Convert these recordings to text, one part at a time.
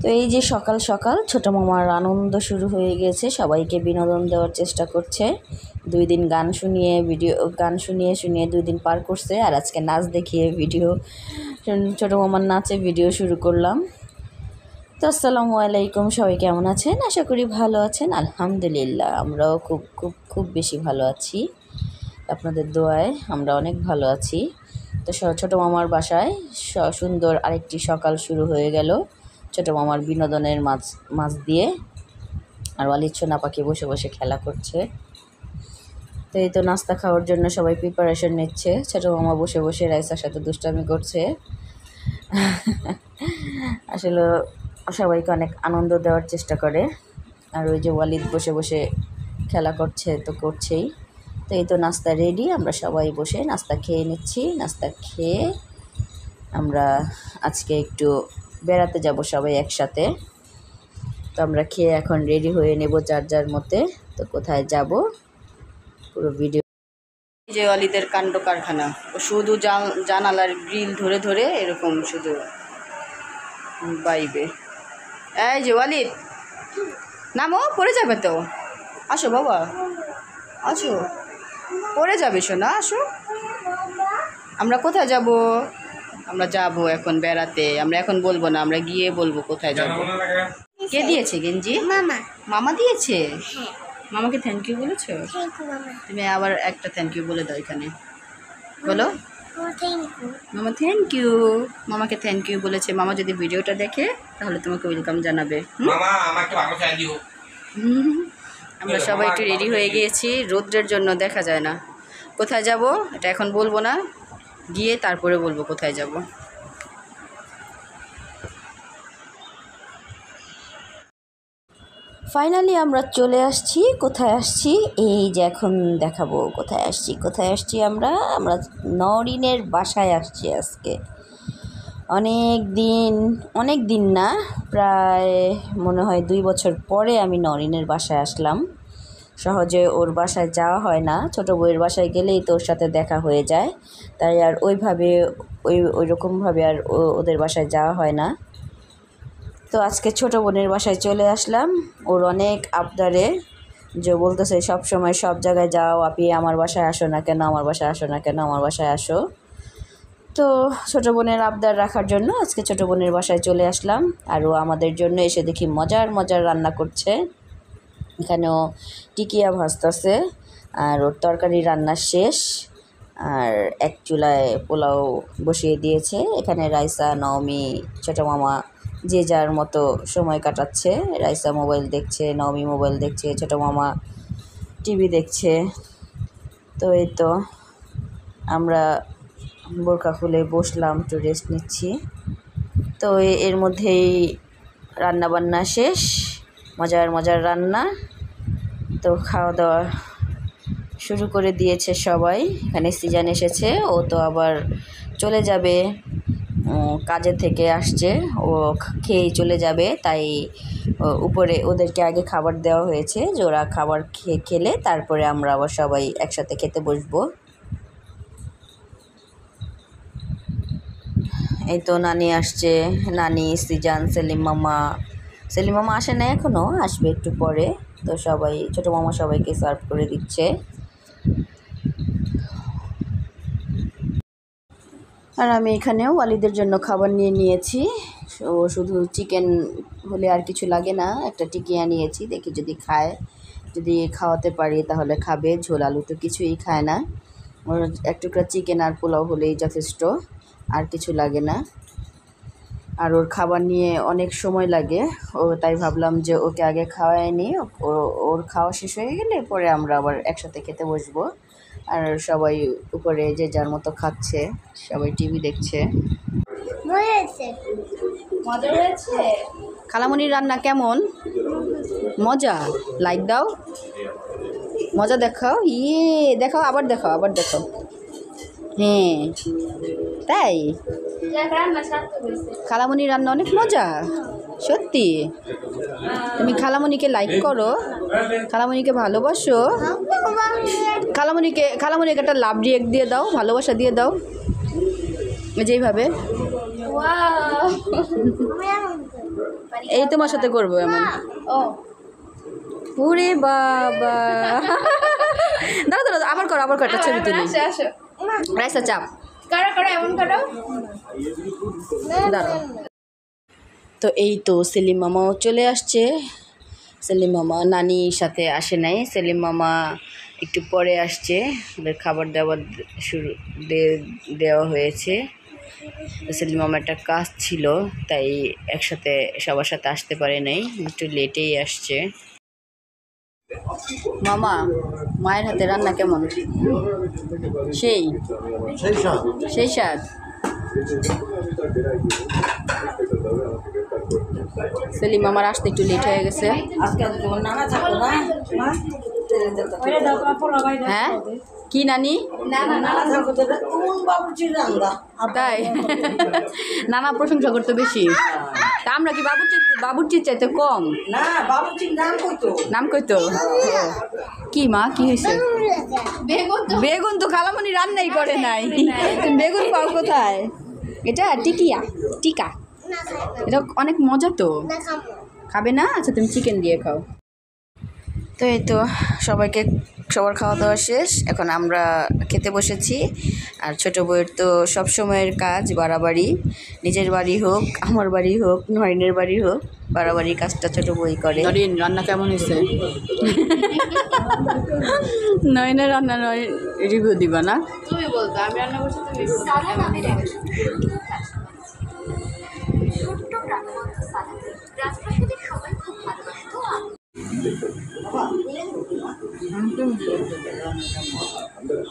তো এই যে সকাল সকাল ছোটো মামার আনন্দ শুরু হয়ে গিয়েছে, সবাইকে বিনোদন দেওয়ার চেষ্টা করছে। 2 দিন গান শুনিয়ে শুনিয়ে 2 দিন পার করছে, আর আজকে নাচ দেখিয়ে ছোটো মামার নাচে ভিডিও শুরু করলাম। তো আসসালামু আলাইকুম, সবাই কেমন আছেন? আশা করি ভালো আছেন। আলহামদুলিল্লাহ আমরাও খুব খুব খুব বেশি ভালো আছি, আপনাদের দোয়ায় আমরা অনেক ভালো আছি। তো ছোটো মামার বাসায় সুন্দর আরেকটি সকাল শুরু হয়ে গেল ছোটো মামার বিনোদনের মাছ দিয়ে। আর ওয়ালিদ সোনা পাখি বসে বসে খেলা করছে। তো এই তো নাস্তা খাওয়ার জন্য সবাই প্রিপারেশন নিচ্ছে। ছোটো মামা বসে বসে রাইসার সাথে দুষ্টামি করছে। আসলে সবাইকে অনেক আনন্দ দেওয়ার চেষ্টা করে। আর ওই যে ওয়ালিদ বসে বসে খেলা করছে তো করছেই। তো এই তো নাস্তা রেডি, আমরা সবাই বসে নাস্তা খেয়ে নিচ্ছি। নাস্তা খেয়ে আমরা আজকে একটু বেড়াতে যাব সবাই একসাথে। তো আমরা খেয়ে এখন রেডি হয়ে নেব যার যার মতে। তো কোথায় যাব পুরো ভিডিও। যে ওয়ালিদের কাণ্ড কারখানা, ও শুধু জানালার গ্রিল ধরে ধরে এরকম শুধু বাইবে। এই যে ওয়ালিদ, নামো, পড়ে যাবে তো। আসো বাবা, আসো, পড়ে যাবে শোনা, আসো। আমরা কোথায় যাব? আমরা যাব এখন বেড়াতে। আমরা এখন বলবো না, আমরা গিয়ে বলবো কোথায় যাব। কে দিয়েছে গেঞ্জি? মামা। মামা দিয়েছে? মামাকে থ্যাংক ইউ বলেছো? তুমি আবার একটা থ্যাংক ইউ বলে দাও এখানে, বলো। মামা থ্যাংক ইউ। মামাকে থ্যাংক ইউ বলেছে। মামা যদি ভিডিওটা দেখে তাহলে তোমাকে ওয়েলকাম জানাবে। আমরা সবাই একটু রেডি হয়ে গিয়েছি, রোদ্রের জন্য দেখা যায় না। কোথায় যাব এটা এখন বলবো না, গিয়ে তারপরে বলবো কোথায় যাব। ফাইনালি আমরা চলে আসছি। কোথায় আসছি এই যে এখন দেখাবো কোথায় আসছি। আমরা নরিনের বাসায় আসছি আজকে। অনেক দিন না, প্রায় মনে হয় 2 বছর পরে আমি নরিনের বাসায় আসলাম। সহজে ওর বাসায় যাওয়া হয় না, ছোটো বউয়ের বাসায় গেলেই তো ওর সাথে দেখা হয়ে যায়, তাই আর ওই রকমভাবে আর ওদের বাসায় যাওয়া হয় না। তো আজকে ছোটো বোনের বাসায় চলে আসলাম। ওর অনেক আবদারে যে বলতেছে সব সময় সব জায়গায় যাও, আপি আমার বাসায় আসো না কেন, আমার বাসায় আসো। তো ছোটো বোনের আবদার রাখার জন্য আজকে ছোটো বোনের বাসায় চলে আসলাম। আর ও আমাদের জন্য এসে দেখি মজার রান্না করছে। এখানেও টিকিয়া ভাজতেছে, আর ওর তরকারি রান্না শেষ। আর এক চুলায় পোলাও বসিয়ে দিয়েছে। এখানে রাইসা, নওমি, ছোটো মামা যে যার মতো সময় কাটাচ্ছে। রাইসা মোবাইল দেখছে, নওমি মোবাইল দেখছে, ছোটো মামা টিভি দেখছে। তো এই তো আমরা বোরকা খুলে বসলাম, একটু রেস্ট নিচ্ছি। তো এর মধ্যেই রান্নাবান্না শেষ, মজার রান্না। তো খাওয়া দাওয়া শুরু করে দিয়েছে সবাই। এখানে সিজান এসেছে, ও তো আবার চলে যাবে, কাজে থেকে আসছে, ও খেয়েই চলে যাবে। তাই উপরে ওদেরকে আগে খাবার দেওয়া হয়েছে, যে ওরা খাবার খেলে তারপরে আমরা আবার সবাই একসাথে খেতে বসবো। এই তো নানি আসছে, নানি, সিজান, সেলিম মামা আসে না এখনও, আসবে একটু পরে। তো সবাই, ছোটো মামা সবাইকে সার্ভ করে দিচ্ছে। আর আমি এখানেও ওয়ালিদের জন্য খাবার নিয়েছি। ও শুধু চিকেন হলে আর কিছু লাগে না, একটা টিকিয়া নিয়েছি, দেখি যদি খাওয়াতে পারি তাহলে খাবে। ঝোল আলু তো কিছুই খায় না, ওর এক টুকরা চিকেন আর পোলাও হলেই যথেষ্ট, আর কিছু লাগে না। আর ওর খাবার নিয়ে অনেক সময় লাগে, তাই ভাবলাম যে ওকে আগে খাওয়াই নি, ওর খাওয়া শেষ হয়ে গেলে পরে আমরা আবার একসাথে খেতে বসবো। আর সবাই উপরে যে যার মতো খাচ্ছে, সবাই টিভি দেখছে। মজা হয়েছে। খালামণির রান্না কেমন? মজা। লাইক দাও, মজা দেখাও। দেখাও, আবার দেখাও। হ্যাঁ তাই, খালামণির রান্না অনেক মজা, সত্যি। তুমি খালামণিকে লাইক করো, খালামণিকে ভালোবাসো। খালামণিকে একটা লাভ রিয়েক্ট দিয়ে দাও, ভালোবাসা দিয়ে দাও, যেইভাবে। এই তোমার সাথে করবো এমন। ওরে বাবা, দাঁড়া দাঁড়া, আবার করো একটা ছবি তুলি। রাইসা চাপ দাঁড়াও। তো এই তো সেলিম মামাও চলে আসছে। সেলিম মামা নানির সাথে আসে নাই, সেলিম মামা একটু পরে আসছে। ওদের খাবার দাবার দেওয়া হয়েছে। সেলিম মামা একটা কাজ ছিল, তাই একসাথে সবার সাথে আসতে পারে নাই, একটু লেটেই আসছে। মামা, মায়ের হাতে রান্না কেমন? সেই স্বাদ। সেলিম মামার আসতে একটু লেট হয়ে গেছে। হ্যাঁ কি নানি? তাই নানা প্রশংসা করতে বেশি। তা আমরা কি বাবুর্চির চাইতে কম? নাম কইতো। কি মা, কি হয়েছে? বেগুন তো খালামণি রান্নাই করে নাই। তুমি বেগুন পাও কোথায়? এটা টিকা, এটা অনেক মজা তো। খাবে না? আচ্ছা তুমি চিকেন দিয়ে খাও। তো এই তো সবার খাওয়া দাওয়া শেষ, এখন আমরা খেতে বসেছি। আর ছোটো বউয়ের তো সব সময়ের কাজ বাড়াবাড়ি, নিজের বাড়ি হোক, আমার বাড়ি হোক, নয়নের বাড়ি হোক, বাড়াবাড়ি কাজটা ছোটো বউই করে। নয়ন রান্না কেমন হয়েছে? নয়নের রান্না রিভিউ দিবা না? তুমি বলতো, আমি রান্না করছি তুমি।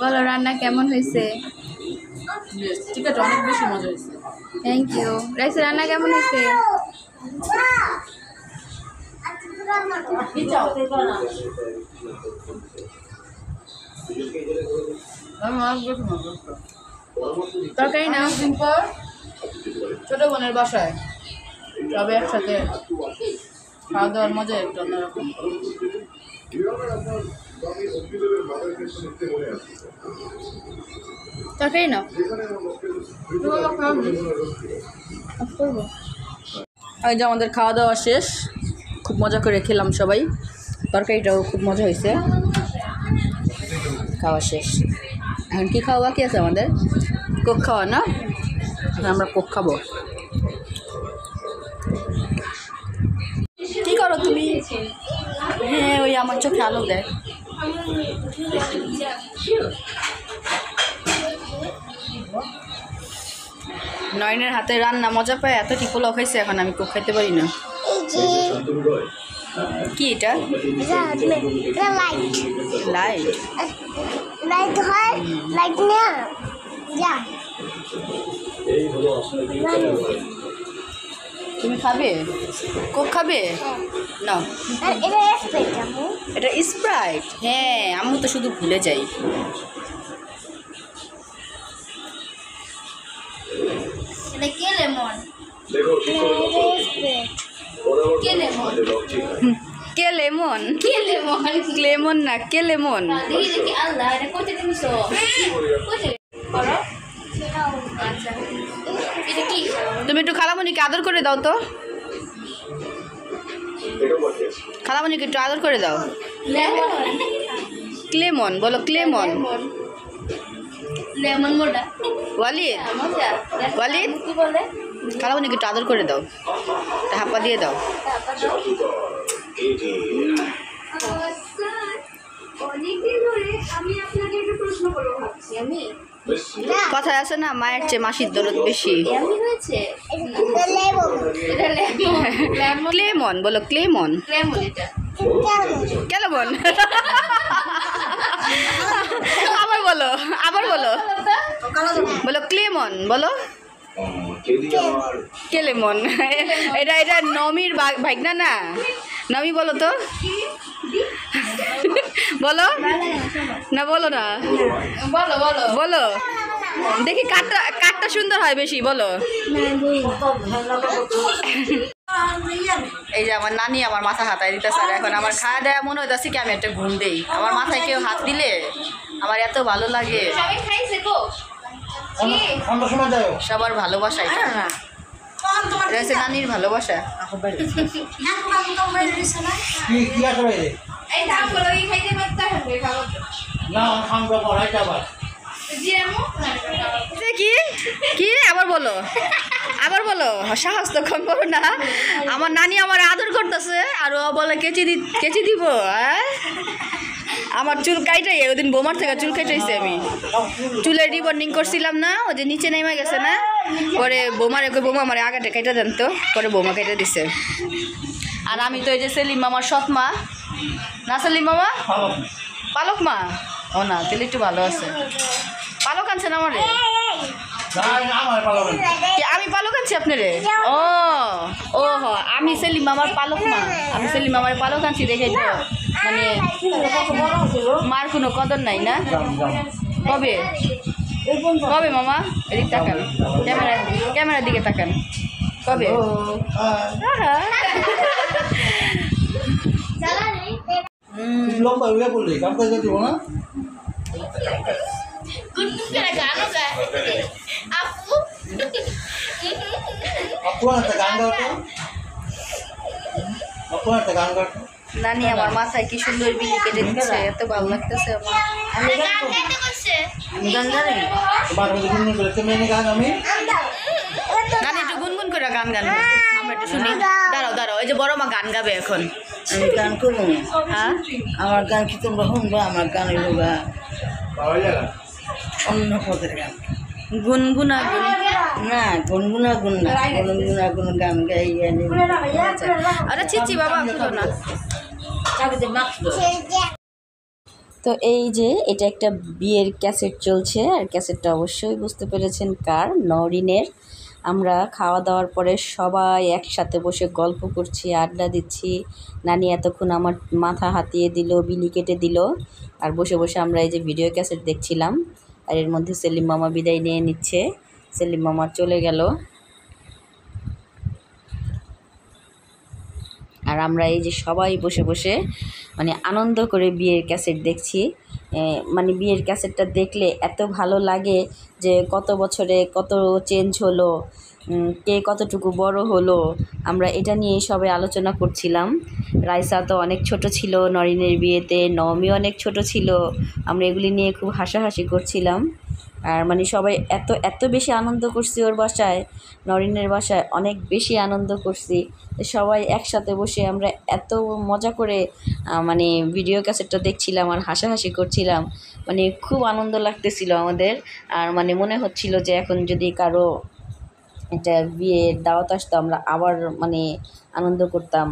বলো রান্না কেমন হয়েছে? ঠিক আছে, অনেক বেশি মজা হয়েছে। Thank you. রাইসের রান্না কেমন হয়েছে? তরকারি না? ছোট বোনের বাসায় সবাই একসাথে খাওয়া দাওয়ার মজা একটু অন্যরকম। তরকারি না? এই যে আমাদের খাওয়া দাওয়া শেষ, খুব মজা করে খেলাম সবাই। তরকারিটাও খুব মজা হয়েছে। খাওয়া শেষ, এখন কি খাওয়া বাকি আছে আমাদের? কোক খাওয়া না? এখন আমরা কোক খাবো। কি করো তুমি? হ্যাঁ, ওই আমার চোখে আলো দেয়। নয়নের হাতে রান্না মজা পায়, এত কি পোলাও খাইছে, এখন আমি কোক খাইতে পারি না। কি এটা? লাইট হয় লাইট না যা। তুমি খাবে? কোক খাবে? না, এটা স্প্রাইট। হ্যাঁ, আমি তো শুধু ভুলে যাই। লেমন না, কে লেমন? তুমি একটু খালামণিকে আদর করে দাও তো। খালামণিকে একটু আদর করে দাও। ক্লেমন বলো, ক্লেমন। ওয়ালিদ, খালামণিকে একটু আদর করে দাও, হাপ্পা দিয়ে দাও। কথায় আছে না, মায়ের চেয়ে মাসির দরদ বেশি। ক্লেমন বলো, ক্লেমন। কেলেমন। আবার বলো, বলো ক্লেমন বলো। কেলেমন। এটা নমির ভাগনা না? নমি বলো তো, বলো না, বলো না, বলো দেখি কাঠটা সুন্দর হয় বেশি, বলো। এই যে আমার নানি আমার মাথা হাতায় দিতেছে, আর এখন আমার খাওয়া দেওয়া মনে হইতেছে কি আমি একটা ঘুম দেই। আমার মাথায় কেউ হাত দিলে আমার এত ভালো লাগে। সবার ভালোবাসা এটা। এটা হচ্ছে নানির ভালোবাসা। এই ধামগুলো কি খাইতে পারতে হবে খাবো কি কি আবার বলো সাহস তো কম করো না। আমার নানি আমার আদর করতেছে আর ও বলে কেচি দিব। আমার চুল কাইটাই ওদিন বোমার থেকে চুল কাইটাইছি আমি, চুলের রিবন্ডিং করছিলাম না, ও যে নিচে নেমে গেছে না, পরে বোমা আমার আগাটা কাইটা দেন তো, পরে বোমা কাইটা দিছে। আর আমি তো এই যে সেলিম মামার সৎ মা না, সেলিম মামা পালক মা, ও না তাহলে একটু ভালো আছে। পালক আনছেন আমারে, আমি পালক আনছি আপনারে। ও ও হ আমি সেলিম মামার পালক মা, আমি সেলিম মামার পালক আনছি দেখে তো মানে মার কোনো কদর নাই না। কবে কবে মামা এদিক তাকান, ক্যামেরার দিকে তাকান, কবে? নানি আমার মাথায় কি সুন্দর বিলি কেটে দিচ্ছে, এত ভালো লাগতেছে আমার। নানি একটু গুনগুন করে গান গান, আমরা একটু শুনি। দাঁড়াও এই যে বড় মা গান গাবে এখন। আমি গান করবো? হ্যাঁ আমার গান কি তোমরা শুনবা? আমার গান হইল গা অন্য পদের গান, গুনগুনা না গুনগুনা গুন না, গুনগুনা গুন গান গাই। আরে চিচি বাবা খুলো না। তো এই যে এটা একটা বিয়ের ক্যাসেট চলছে, আর ক্যাসেটটা অবশ্যই বুঝতে পেরেছেন কার, নরিনের। আমরা খাওয়া দাওয়ার পরে সবাই একসাথে বসে গল্প করছি, আড্ডা দিচ্ছি। নানি এতক্ষণ আমার মাথা হাতিয়ে দিল, বিলি কেটে দিল, আর বসে বসে আমরা এই যে ভিডিও ক্যাসেট দেখছিলাম। আর এর মধ্যে সেলিম মামা বিদায় নিয়ে নিচ্ছে, সেলিম মামা চলে গেল। আর আমরা এই যে সবাই বসে বসে মানে আনন্দ করে বিয়ের ক্যাসেট দেখছি। মানে বিয়ের ক্যাসেটটা দেখলে এত ভালো লাগে যে কত বছরে কত চেঞ্জ হলো, কে কতটুকু বড় হলো, আমরা এটা নিয়েই সবাই আলোচনা করছিলাম। রাইসা তো অনেক ছোট ছিল নরিনের বিয়েতে, নওমি অনেক ছোট ছিল, আমরা এগুলি নিয়ে খুব হাসাহাসি করছিলাম। আর মানে সবাই এত বেশি আনন্দ করছি ওর বাসায়, নরিনের বাসায় অনেক বেশি আনন্দ করছি। সবাই একসাথে বসে আমরা এত মজা করে মানে ভিডিও ক্যাসেটটা দেখছিলাম আর হাসাহাসি করছিলাম, মানে খুব আনন্দ লাগতেছিল আমাদের। আর মানে মনে হচ্ছিল যে এখন যদি কারো একটা বিয়ের দাওয়াত আসতো আমরা আবার মানে আনন্দ করতাম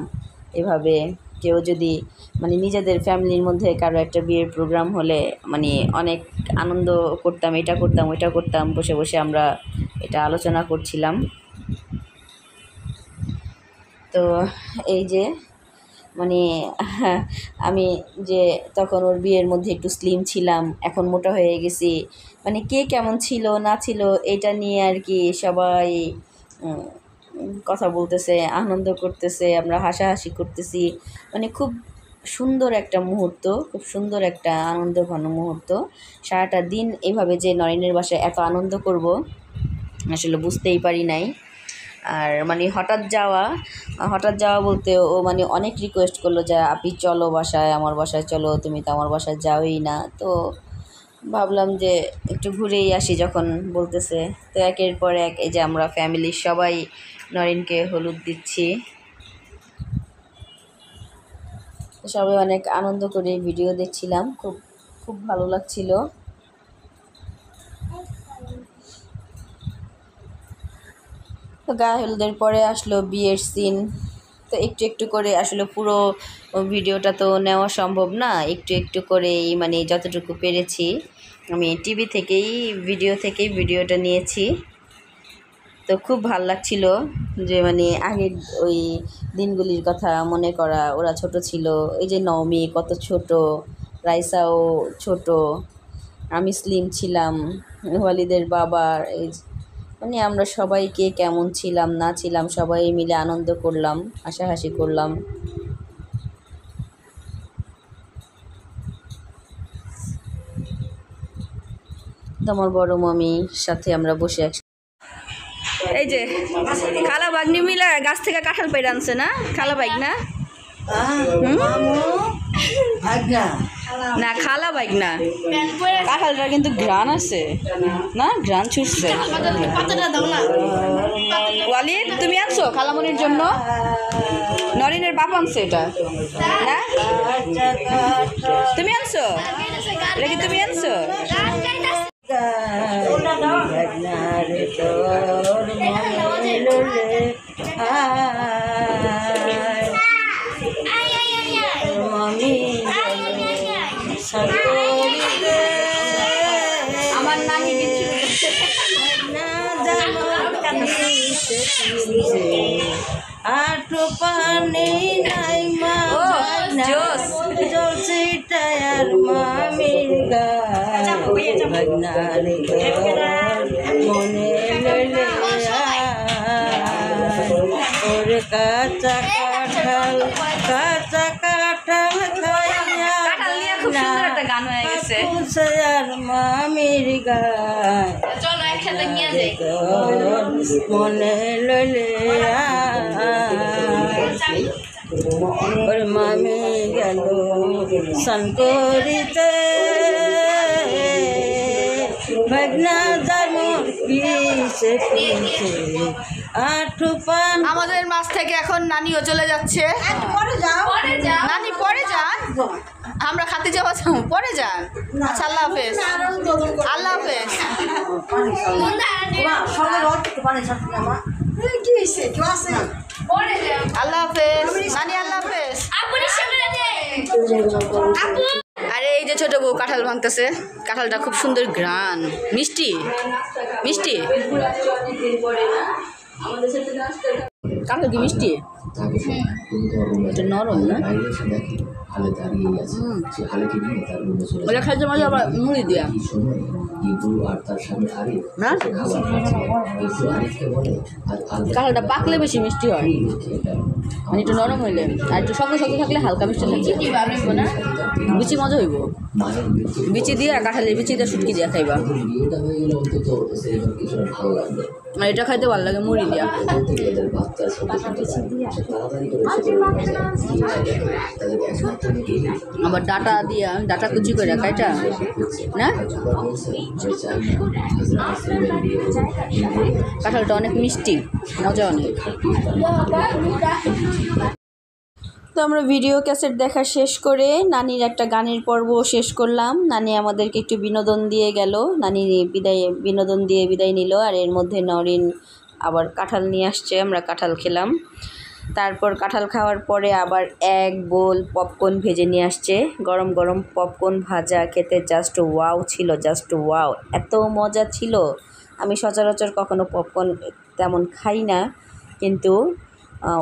এভাবে। কেউ যদি মানে নিজেদের ফ্যামিলির মধ্যে কারো একটা বিয়ের প্রোগ্রাম হলে মানে অনেক আনন্দ করতাম, এটা করতাম ওইটা করতাম, বসে বসে আমরা এটা আলোচনা করছিলাম। তো এই যে মানে আমি যে তখন ওর বিয়ের মধ্যে একটু স্লিম ছিলাম, এখন মোটা হয়ে গেছি, মানে কে কেমন ছিল না ছিল এটা নিয়ে আর কি সবাই কথা বলতেছে, আনন্দ করতেছে, আমরা হাসাহাসি করতেছি। মানে খুব সুন্দর একটা মুহূর্ত, খুব সুন্দর একটা আনন্দ ঘন মুহূর্ত। সারাটা দিন এভাবে যে নরিনের বাসায় এত আনন্দ করব আসলে বুঝতেই পারি নাই। আর মানে হঠাৎ যাওয়া বলতে ও মানে অনেক রিকোয়েস্ট করলো যে আপনি চলো বাসায়, আমার বাসায় চলো, তুমি তো আমার বাসায় যাওই না। তো ভাবলাম যে একটু ঘুরেই আসি যখন বলতেছে। তো একের পর এক এই যে আমরা ফ্যামিলির সবাই নরিনকে হলুদ দিচ্ছি। তো সবাই অনেক আনন্দ করে ভিডিও দেখছিলাম, খুব ভালো লাগছিল। তো গায়ে হলুদের পরে আসলো বিয়ের সিন। তো একটু করে আসলে পুরো ভিডিওটা তো নেওয়া সম্ভব না, একটু করেই মানে যতটুকু পেরেছি আমি টিভি থেকেই ভিডিওটা নিয়েছি। তো খুব ভাল লাগছিল যে মানে আগের ওই দিনগুলির কথা মনে করা। ওরা ছোট ছিল, এই যে নওমি কত ছোট, রাইসাও ছোট, আমি স্লিম ছিলাম, ওয়ালিদের বাবার এই মানে আমরা সবাইকে কেমন ছিলাম না ছিলাম সবাই মিলে আনন্দ করলাম, হাসাহাসি করলাম। তো আমার বড় মামির সাথে আমরা বসে এই যে খালা বাগনি মিলা গাছ থেকে কাঁঠাল পেড়ে আনছে না খালা বাইক না না খালা বাইক না কাঁঠালটা কিন্তু ঘ্রাণ আছে না ঘ্রাণ ছুটছে ওয়ালিদ তুমি আনছো খালামনির জন্য নরিনের বাপ আনছে এটা না তুমি আনছো এটা কি তুমি আনছো আমার নানি আঠো পানি নাই মা জলছে টায়ার মামির গানার মনে লইলে ওর কাঁচা কাঁঠাল খাইয়া খুব সুন্দর একটা গান হয়ে গেছে আর মামির গায় চলো একসাথে নিয়ে যাই মনে লইলে ওর মামি গেল সান করিতে ভাগনা যেমন পিছে পিছে আঠু পান আমাদের মাছ থেকে এখন নানিও চলে যাচ্ছে নানি পরে যান আমরা খাতে যাওয়া পরে যান আচ্ছা আল্লাহ হাফেজ আল্লাহ হাফেজ আল্লাহ হাফেজ নানি আল্লাহ হাফেজ আরে এই যে ছোট বউ কাঁঠাল ভাঙতেছে কাঁঠালটা খুব সুন্দর ঘ্রাণ মিষ্টি মিষ্টি কাঁঠাল কি মিষ্টি এটা নরম না ওটা খাইতে মজা আবার মুড়ি দিয়া না কাঁঠালটা পাকলে বেশি মিষ্টি হয় মানে একটু নরম হইলে আর একটু শক্ত শক্ত থাকলে হালকা মিষ্টি থাকবে না বিচি মজা হইব বিচি দিয়া কাঁঠালের বিচি দিয়ে শুটকি দিয়া খাইবা আর এটা খাইতে ভালো লাগে মুড়ি দিয়া আবার ডাটা দিয়া ডাটা কুচি করে কাইটা না কাঁঠালটা অনেক মিষ্টি মজা অনেক তো আমরা ভিডিও ক্যাসেট দেখা শেষ করে নানির একটা গানের পর্ব শেষ করলাম নানি আমাদেরকে একটু বিনোদন দিয়ে গেল নানি বিনোদন দিয়ে বিদায় নিল আর এর মধ্যে নরিন আবার কাঁঠাল নিয়ে আসছে আমরা কাঁঠাল খেলাম তারপর কাঁঠাল খাওয়ার পরে আবার এক বোল পপকর্ন ভেজে নিয়ে আসছে গরম গরম পপকর্ন ভাজা খেতে জাস্ট ওয়াও ছিল জাস্ট ওয়াও এত মজা ছিল আমি সচরাচর কখনো পপকর্ন তেমন খাই না কিন্তু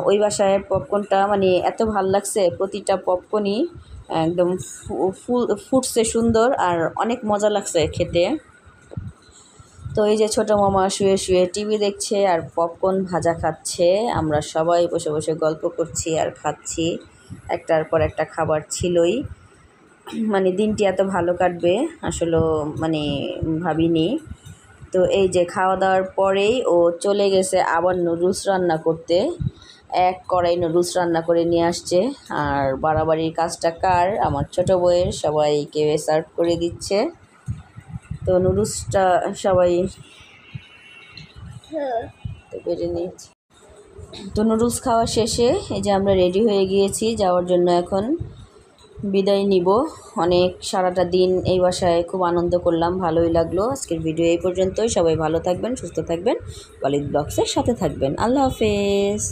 ওই বাসায় পপকর্নটা মানে এত ভালো লাগছে প্রতিটা পপকর্নই একদম ফুটছে সুন্দর আর অনেক মজা লাগছে খেতে তো এই যে ছোটো মামা শুয়ে শুয়ে টিভি দেখছে আর পপকর্ন ভাজা খাচ্ছে আমরা সবাই বসে বসে গল্প করছি আর খাচ্ছি একটার পর একটা খাবার ছিলই মানে দিনটি এত ভালো কাটবে আসলে মানে ভাবিনি তো এই যে খাওয়া দাওয়ার পরেই ও চলে গেছে আবার নুডলস রান্না করতে এক কড়াই নুডলস রান্না করে নিয়ে আসছে আর বাড়াবাড়ির কাজটা কার আমার ছোটো বউয়ের সবাইকে সার্ভ করে দিচ্ছে তো নুডলসটা সবাই তো বেড়ে নিয়েছি তো নুডলস খাওয়া শেষে এই যে আমরা রেডি হয়ে গিয়েছি যাওয়ার জন্য এখন বিদায় নিব অনেক সারাটা দিন এই বাসায় খুব আনন্দ করলাম ভালোই লাগলো আজকের ভিডিও এই পর্যন্তই সবাই ভালো থাকবেন সুস্থ থাকবেন ওয়ালিদ ব্লগসের সাথে থাকবেন আল্লাহ হাফেজ